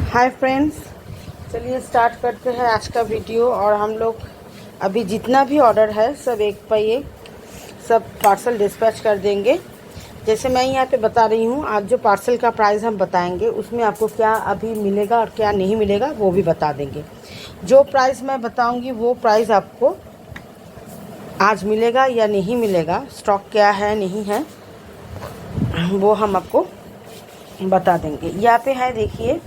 Hi friends, चलिए start करते हैं आज का वीडियो। और हम लोग अभी जितना भी ऑर्डर है सब एक पर एक सब पार्सल डिस्पैच कर देंगे। जैसे मैं यहाँ पे बता रही हूँ, आज जो पार्सल का प्राइस हम बताएंगे उसमें आपको क्या अभी मिलेगा और क्या नहीं मिलेगा वो भी बता देंगे। जो प्राइस मैं बताऊँगी वो प्राइस आपको आज मिलेगा या नहीं मिलेगा, स्टॉक क्या है नहीं है वो हम आपको बता देंगे। यहाँ पे है देखिए,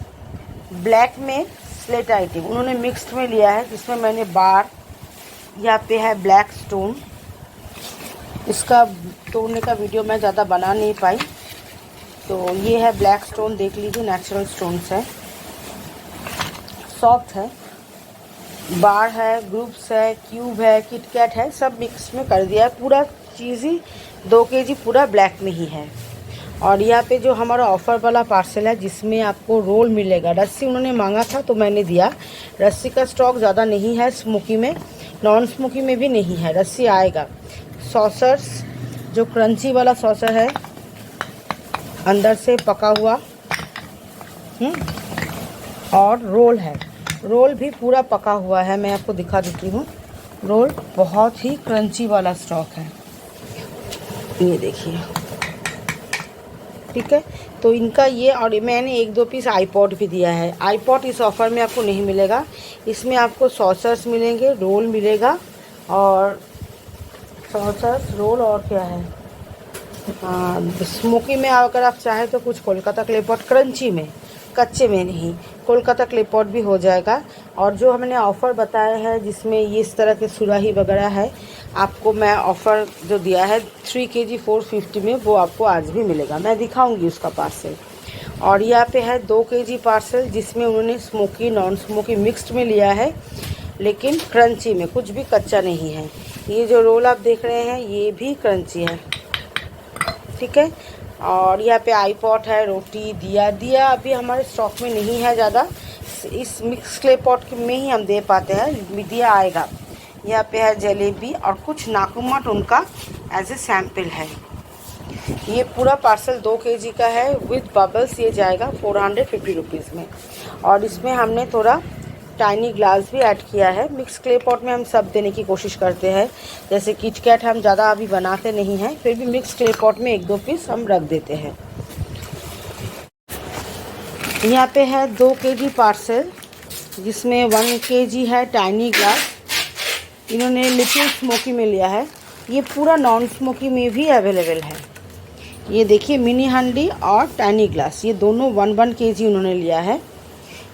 ब्लैक में स्लेट आइटम उन्होंने मिक्स्ड में लिया है, जिसमें मैंने बार, यहाँ पे है ब्लैक स्टोन। इसका तोड़ने का वीडियो मैं ज़्यादा बना नहीं पाई, तो ये है ब्लैक स्टोन, देख लीजिए नेचुरल स्टोन्स है, सॉफ्ट है, बार है, ग्रुप्स है, क्यूब है, किटकैट है, सब मिक्स में कर दिया है। पूरा चीज़ ही 2 kg पूरा ब्लैक में ही है। और यहाँ पे जो हमारा ऑफ़र वाला पार्सल है जिसमें आपको रोल मिलेगा, रस्सी उन्होंने मांगा था तो मैंने दिया। रस्सी का स्टॉक ज़्यादा नहीं है, स्मोकी में, नॉन स्मोकी में भी नहीं है, रस्सी आएगा। सॉसर्स जो क्रंची वाला सॉसर है, अंदर से पका हुआ, और रोल है, रोल भी पूरा पका हुआ है। मैं आपको दिखा देती हूँ, रोल बहुत ही क्रंची वाला स्टॉक है, ये देखिए, ठीक है। तो इनका ये, और मैंने 1-2 पीस आईपॉड भी दिया है। आईपॉड इस ऑफ़र में आपको नहीं मिलेगा, इसमें आपको सॉसर्स मिलेंगे, रोल मिलेगा, और सॉसर्स रोल और क्या है, स्मोकी में अगर आप चाहें तो कुछ कोलकाता क्ले पॉट, क्रंची में, कच्चे में नहीं, कोलकाता क्ले पॉट भी हो जाएगा। और जो हमने ऑफ़र बताया है जिसमें ये इस तरह के सुराही वगैरह है, आपको मैं ऑफ़र जो दिया है 3 kg 450 में, वो आपको आज भी मिलेगा। मैं दिखाऊंगी उसका पार्सल। और यहाँ पे है 2 kg पार्सल, जिसमें उन्होंने स्मोकी नॉन स्मोकी मिक्स्ड में लिया है, लेकिन क्रंची में, कुछ भी कच्चा नहीं है। ये जो रोल आप देख रहे हैं ये भी क्रंची है, ठीक है। और यहाँ पे आईपॉट है, रोटी, दिया अभी हमारे स्टॉक में नहीं है ज़्यादा, इस मिक्स क्ले पॉट में ही हम दे पाते हैं, दिया आएगा। यहाँ पे है जलेबी और कुछ नाकुमट उनका एज ए सैम्पल है। ये पूरा पार्सल 2 kg का है विद बबल्स, ये जाएगा 450 रुपीज़ में। और इसमें हमने थोड़ा टाइनी ग्लास भी ऐड किया है। मिक्स क्ले पॉट में हम सब देने की कोशिश करते हैं, जैसे किटकैट हम ज़्यादा अभी बनाते नहीं हैं, फिर भी मिक्स क्ले पॉट में 1-2 पीस हम रख देते हैं। यहाँ पे है 2 kg पार्सल, जिसमें 1 kg है टाइनी ग्लास, इन्होंने लिटिल स्मोकी में लिया है। ये पूरा नॉन स्मोकी में भी अवेलेबल है। ये देखिए, मिनी हांडी और टाइनी ग्लास, ये दोनों 1-1 kg उन्होंने लिया है।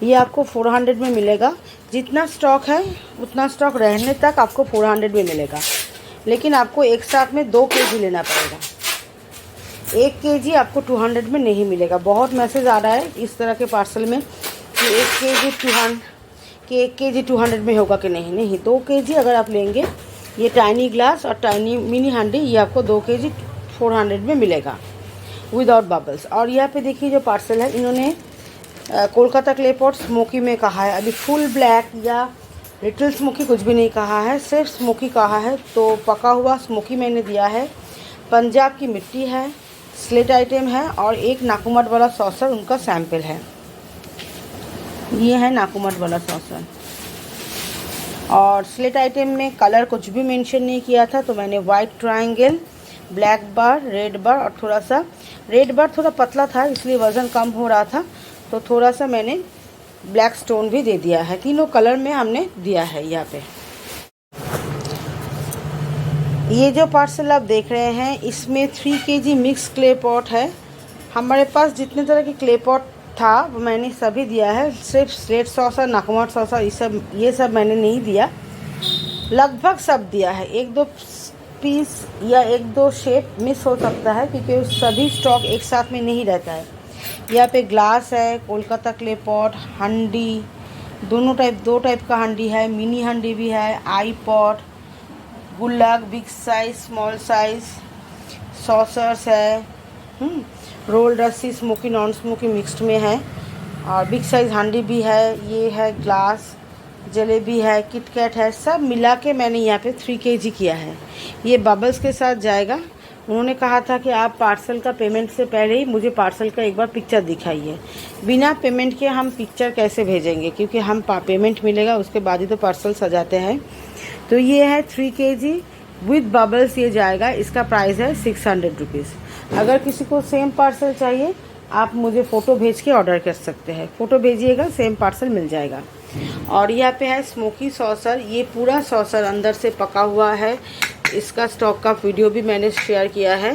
ये आपको 400 में मिलेगा। जितना स्टॉक है उतना स्टॉक रहने तक आपको 400 में मिलेगा, लेकिन आपको एक साथ में 2 kg लेना पड़ेगा। 1 kg आपको 200 में नहीं मिलेगा। बहुत मैसेज आ रहा है इस तरह के पार्सल में कि 1 kg 200 में होगा कि नहीं, 2 kg अगर आप लेंगे, ये टाइनी ग्लास और टाइनी मिनी हांडी, ये आपको 2 kg 400 में मिलेगा विदाउट बबल्स। और यहाँ पे देखिए जो पार्सल है, इन्होंने कोलकाता क्ले पॉट स्मोकी में कहा है, अभी फुल ब्लैक या लिटिल स्मोकी कुछ भी नहीं कहा है, सिर्फ स्मोकी कहा है। तो पका हुआ स्मोकी मैंने दिया है। पंजाब की मिट्टी है, स्लेट आइटम है, और एक नाकुमट वाला सॉसर उनका सैम्पल है। ये है नाकुमट वाला सॉसर। और स्लेट आइटम में कलर कुछ भी मेंशन नहीं किया था, तो मैंने white triangle, black bar, red bar, और थोड़ा सा रेड बार थोड़ा पतला था इसलिए वज़न कम हो रहा था, तो थोड़ा सा मैंने ब्लैक स्टोन भी दे दिया है। तीनों कलर में हमने दिया है। यहाँ पे ये जो पार्सल आप देख रहे हैं, इसमें 3 kg मिक्स क्ले पॉट है। हमारे पास जितने तरह के क्ले पॉट था वो मैंने सभी दिया है, सिर्फ स्लेट सॉसर, नाकुमट सॉसर, ये सब मैंने नहीं दिया, लगभग सब दिया है। 1-2 पीस या 1-2 शेप मिस हो सकता है, क्योंकि सभी स्टॉक एक साथ में नहीं रहता है। यहाँ पे ग्लास है, कोलकाता क्ले पॉट, हंडी, दोनों टाइप, 2 टाइप का हंडी है, मिनी हंडी भी है, आई पॉट, गुल्लक, big size, small size, saucers है, रोल, रस्सी, स्मोकी नॉन स्मोकी मिक्स्ड में है, और बिग साइज हांडी भी है। ये है ग्लास, जलेबी है, किटकैट है, सब मिला के मैंने यहाँ पे 3 kg किया है। ये बबल्स के साथ जाएगा उन्होंने कहा था कि आप पार्सल का पेमेंट से पहले ही मुझे पार्सल का एक बार पिक्चर दिखाइए। बिना पेमेंट के हम पिक्चर कैसे भेजेंगे, क्योंकि हम पेमेंट मिलेगा उसके बाद ही तो पार्सल सजाते हैं। तो ये है 3 kg विद बबल्स, ये जाएगा। इसका प्राइस है 600 रुपीज़। अगर किसी को सेम पार्सल चाहिए आप मुझे फ़ोटो भेज के ऑर्डर कर सकते हैं। फ़ोटो भेजिएगा, सेम पार्सल मिल जाएगा। और यहाँ पे है स्मोकी सॉसर। ये पूरा सॉसर अंदर से पका हुआ है। इसका स्टॉक का वीडियो भी मैंने शेयर किया है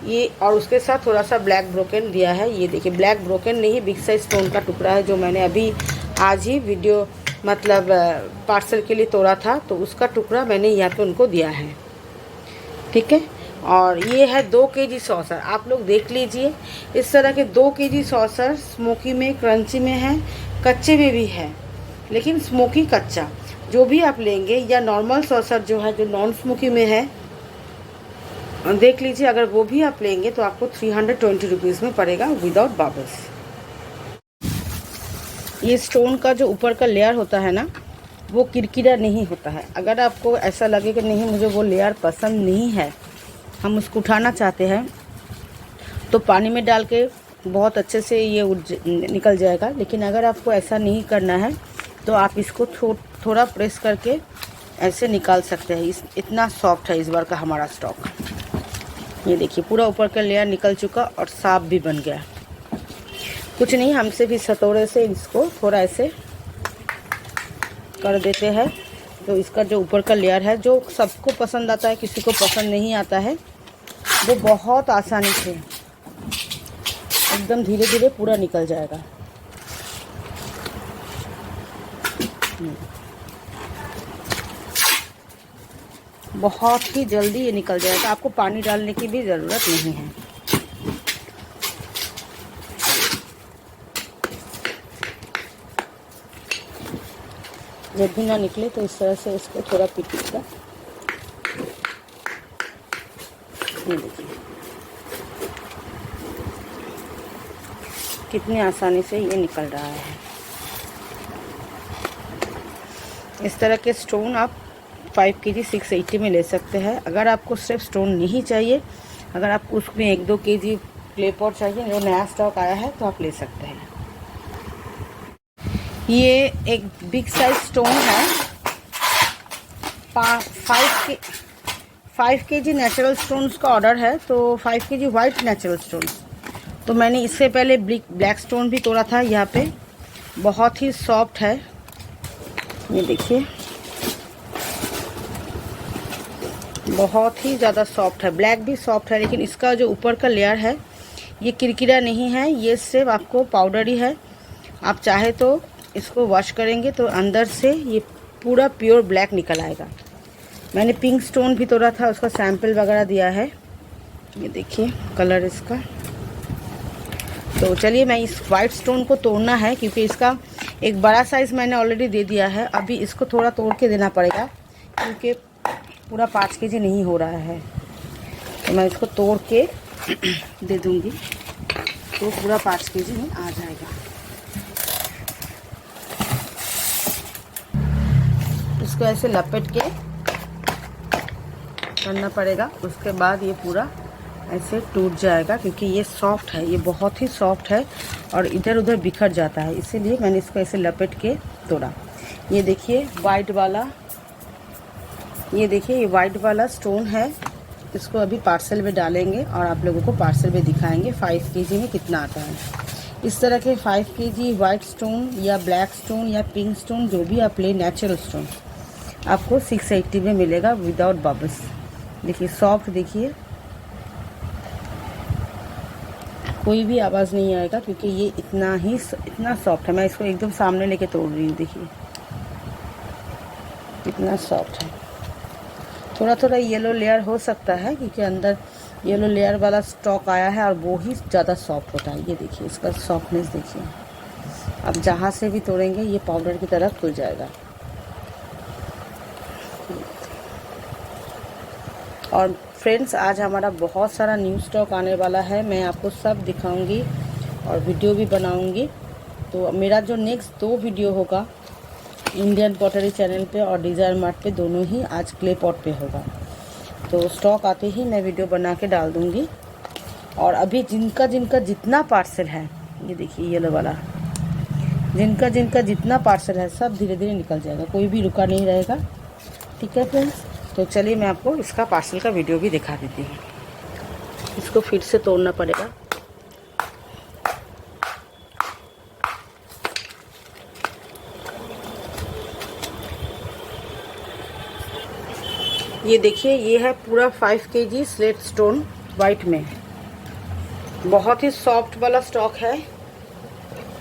ये। और उसके साथ थोड़ा सा ब्लैक ब्रोकन दिया है। ये देखिए, ब्लैक ब्रोकन नहीं, बिग साइज स्टोन का टुकड़ा है, जो मैंने अभी आज ही वीडियो मतलब पार्सल के लिए तोड़ा था, तो उसका टुकड़ा मैंने यहाँ पे उनको दिया है। ठीक है। और ये है 2 kg सॉसर। आप लोग देख लीजिए, इस तरह के 2 kg सॉसर स्मोकी में, क्रंची में है, कच्चे में भी है, लेकिन स्मोकी कच्चा जो भी आप लेंगे, या नॉर्मल सॉसर जो है जो नॉन स्मोकी में है, देख लीजिए। अगर वो भी आप लेंगे तो आपको 320 रुपीज़ में पड़ेगा विदाउट बबल्स। ये स्टोन का जो ऊपर का लेयर होता है ना, वो किरकिरा नहीं होता है। अगर आपको ऐसा लगे कि नहीं मुझे वो लेयर पसंद नहीं है, हम उसको उठाना चाहते हैं, तो पानी में डाल के बहुत अच्छे से ये निकल जाएगा। लेकिन अगर आपको ऐसा नहीं करना है तो आप इसको थोड़ा प्रेस करके ऐसे निकाल सकते हैं। इतना सॉफ्ट है इस बार का हमारा स्टॉक। ये देखिए, पूरा ऊपर का लेयर निकल चुका और साफ भी बन गया। कुछ नहीं, हमसे भी सतोड़े से इसको थोड़ा ऐसे कर देते हैं, तो इसका जो ऊपर का लेयर है, जो सबको पसंद आता है, किसी को पसंद नहीं आता है, वो बहुत आसानी से एकदम धीरे धीरे पूरा निकल जाएगा। बहुत ही जल्दी ये निकल जाएगा, आपको पानी डालने की भी ज़रूरत नहीं है। जब भी ना निकले तो इस तरह से इसको थोड़ा पीटिएगा। ये देखिए कितनी आसानी से ये निकल रहा है। इस तरह के स्टोन आप 5 kg 680 में ले सकते हैं। अगर आपको सिर्फ स्टोन नहीं चाहिए, अगर आपको उसमें 1-2 kg क्ले पॉट चाहिए, जो नया स्टॉक आया है, तो आप ले सकते हैं। ये एक बिग साइज स्टोन है। 5 kg नेचुरल स्टोन्स का ऑर्डर है, तो 5 kg वाइट नेचुरल स्टोन। तो मैंने इससे पहले ब्लैक स्टोन भी तोड़ा था। यहाँ पे बहुत ही सॉफ्ट है, ये देखिए, बहुत ही ज़्यादा सॉफ्ट है। ब्लैक भी सॉफ्ट है, लेकिन इसका जो ऊपर का लेयर है ये किरकिरा नहीं है, ये सिर्फ आपको पाउडर ही है। आप चाहे तो इसको वॉश करेंगे तो अंदर से ये पूरा प्योर ब्लैक निकल आएगा। मैंने पिंक स्टोन भी तोड़ा था, उसका सैंपल वगैरह दिया है। ये देखिए कलर इसका। तो चलिए, मैं इस वाइट स्टोन को तोड़ना है, क्योंकि इसका एक बड़ा साइज़ मैंने ऑलरेडी दे दिया है। अभी इसको थोड़ा तोड़ के देना पड़ेगा, क्योंकि पूरा 5 kg नहीं हो रहा है। तो मैं इसको तोड़ के दे दूँगी तो पूरा 5 kg में आ जाएगा। इसको ऐसे लपेट के करना पड़ेगा, उसके बाद ये पूरा ऐसे टूट जाएगा, क्योंकि ये सॉफ्ट है, ये बहुत ही सॉफ्ट है और इधर उधर बिखर जाता है। इसीलिए मैंने इसको ऐसे लपेट के तोड़ा। ये देखिए वाइट वाला, ये देखिए ये वाइट वाला स्टोन है। इसको अभी पार्सल में डालेंगे और आप लोगों को पार्सल में दिखाएंगे 5 kg में कितना आता है। इस तरह के 5 kg वाइट स्टोन या ब्लैक स्टोन या पिंक स्टोन, जो भी आप ले, नेचुरल स्टोन, आपको 680 में मिलेगा विदाउट बबल्स। देखिए सॉफ्ट, देखिए कोई भी आवाज़ नहीं आएगा, क्योंकि ये इतना सॉफ्ट है। मैं इसको एकदम सामने लेके तोड़ रही हूँ, देखिए कितना सॉफ्ट है। थोड़ा थोड़ा येलो लेयर हो सकता है, क्योंकि अंदर येलो लेयर वाला स्टॉक आया है और वो ही ज़्यादा सॉफ्ट होता है। ये देखिए इसका सॉफ्टनेस देखिए, अब जहाँ से भी तोड़ेंगे ये पाउडर की तरह खुल जाएगा। और फ्रेंड्स, आज हमारा बहुत सारा न्यू स्टॉक आने वाला है, मैं आपको सब दिखाऊंगी और वीडियो भी बनाऊंगी। तो मेरा जो नेक्स्ट 2 वीडियो होगा इंडियन पॉटरी चैनल पे और डिज़ायर मार्ट पे, दोनों ही आज क्ले पॉट पे होगा। तो स्टॉक आते ही मैं वीडियो बना के डाल दूँगी। और अभी जिनका जिनका जितना पार्सल है, ये देखिए येलो वाला, जिनका जिनका जितना पार्सल है सब धीरे धीरे निकल जाएगा, कोई भी रुका नहीं रहेगा। ठीक है फ्रेंड्स, तो चलिए मैं आपको इसका पार्सल का वीडियो भी दिखा देती हूँ। इसको फिर से तोड़ना पड़ेगा। ये देखिए, ये है पूरा 5 kg स्लेट स्टोन वाइट में। बहुत ही सॉफ्ट वाला स्टॉक है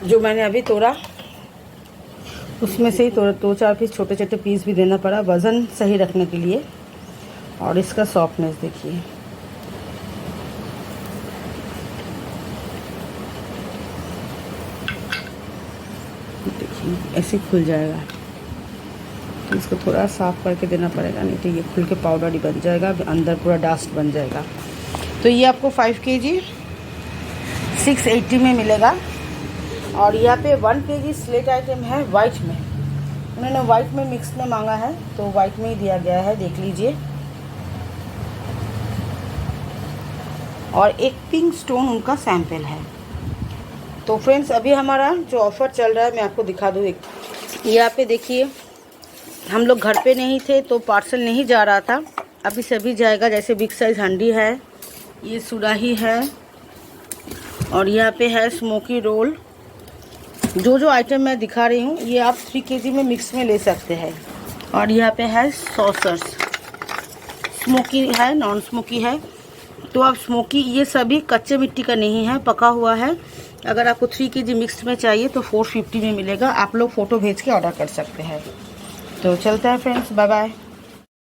जो मैंने अभी तोड़ा। उसमें से ही थोड़ा 2-4 पीस छोटे छोटे पीस भी देना पड़ा वज़न सही रखने के लिए। और इसका सॉफ्टनेस देखिए, देखिए ऐसे खुल जाएगा। तो इसको थोड़ा साफ़ करके देना पड़ेगा, नहीं तो ये खुल के पाउडर ही बन जाएगा, अंदर पूरा डस्ट बन जाएगा। तो ये आपको 5 kg 680 में मिलेगा। और यहाँ पे 1 kg स्लेट आइटम है वाइट में। उन्होंने वाइट में मिक्स में मांगा है तो वाइट में ही दिया गया है, देख लीजिए। और एक पिंक स्टोन उनका सैंपल है। तो फ्रेंड्स, अभी हमारा जो ऑफ़र चल रहा है मैं आपको दिखा दूँ। एक यहाँ पे देखिए, हम लोग घर पे नहीं थे तो पार्सल नहीं जा रहा था, अभी सभी जाएगा। जैसे बिग साइज़ हंडी है, ये सुराही है, और यहाँ पे है स्मोकी रोल। जो आइटम मैं दिखा रही हूँ ये आप 3 kg में मिक्स में ले सकते हैं। और यहाँ पे है सॉसर्स, स्मोकी है, नॉन स्मोकी है। तो आप स्मोकी, ये सभी कच्चे मिट्टी का नहीं है, पका हुआ है। अगर आपको 3 kg मिक्स में चाहिए तो 450 में मिलेगा। आप लोग फ़ोटो भेज के ऑर्डर कर सकते हैं। तो चलता है फ्रेंड्स, बाय बाय।